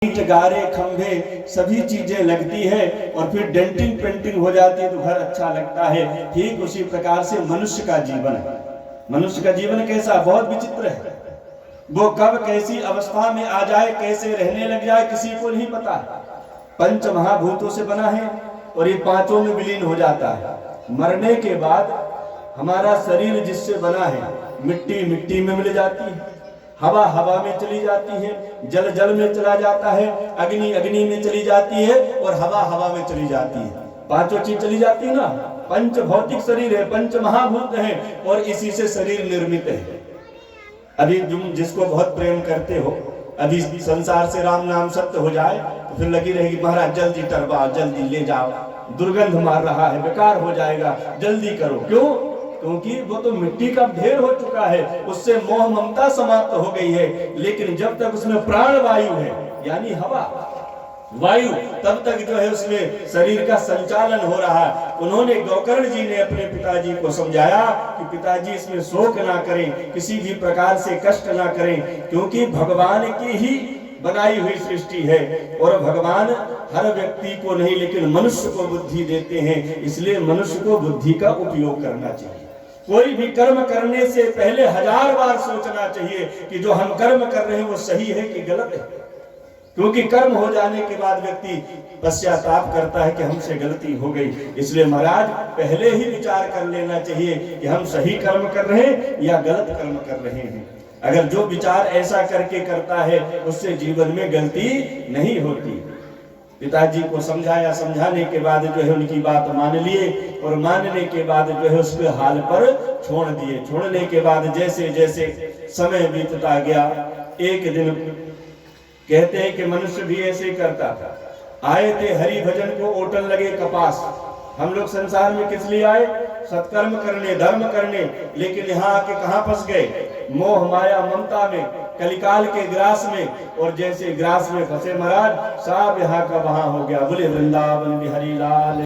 ईंट गारे खंभे सभी चीजें लगती है और फिर डेंटिंग पेंटिंग हो जाती है तो घर अच्छा लगता है। ठीक उसी प्रकार से मनुष्य का जीवन है। मनुष्य का जीवन कैसा, बहुत विचित्र है। वो कब कैसी अवस्था में आ जाए, कैसे रहने लग जाए, किसी को नहीं पता। पंच महाभूतों से बना है और ये पांचों में विलीन हो जाता है। मरने के बाद हमारा शरीर जिससे बना है, मिट्टी मिट्टी में मिल जाती है, हवा हवा में चली जाती है, जल जल में चला जाता है, अग्नि अग्नि में चली जाती है और हवा हवा में चली जाती है। पांचों चीज चली जाती है ना। पंच भौतिक शरीर है, पंच महाभूत है और इसी से शरीर निर्मित है। अभी तुम जिसको बहुत प्रेम करते हो, अभी संसार से राम नाम सत्य हो जाए तो फिर लगी रहेगी महाराज जल्दी टरवाओ, जल्दी ले जाओ, दुर्गंध मार रहा है, बेकार हो जाएगा, जल्दी करो। क्यों? क्योंकि वो तो मिट्टी का ढेर हो चुका है, उससे मोह ममता समाप्त हो गई है। लेकिन जब तक उसमें प्राण वायु है यानी हवा वायु, तब तक जो है उसमें शरीर का संचालन हो रहा है। उन्होंने गोकर्ण जी ने अपने पिताजी को समझाया कि पिताजी इसमें शोक ना करें, किसी भी प्रकार से कष्ट ना करें, क्योंकि भगवान की ही बनाई हुई सृष्टि है और भगवान हर व्यक्ति को नहीं लेकिन मनुष्य को बुद्धि देते हैं। इसलिए मनुष्य को बुद्धि का उपयोग करना चाहिए। कोई भी कर्म करने से पहले 1000 बार सोचना चाहिए कि जो हम कर्म कर रहे हैं वो सही है कि गलत है। क्योंकि कर्म हो जाने के बाद व्यक्ति पश्चाताप करता है कि हमसे गलती हो गई। इसलिए महाराज पहले ही विचार कर लेना चाहिए कि हम सही कर्म कर रहे हैं या गलत कर्म कर रहे हैं। अगर जो विचार ऐसा करके करता है उससे जीवन में गलती नहीं होती। पिताजी को समझाया, समझाने के बाद जो है उनकी बात मान लिए और मानने के बाद जो है उसके हाल पर छोड़ दिए। छोड़ने के बाद जैसे जैसे समय बीतता गया, एक दिन कहते हैं कि मनुष्य भी ऐसे ही करता था। आए थे हरि भजन को, ओटन लगे कपास। हम लोग संसार में किस लिए आए? सत्कर्म करने, धर्म करने। लेकिन यहाँ आके कहाँ फंस गए? मोह माया ममता में, कलिकाल के ग्रास में। और जैसे ग्रास में फंसे महाराज, साहब यहाँ का वहां हो गया। बोले वृंदावन बिहारी लाल।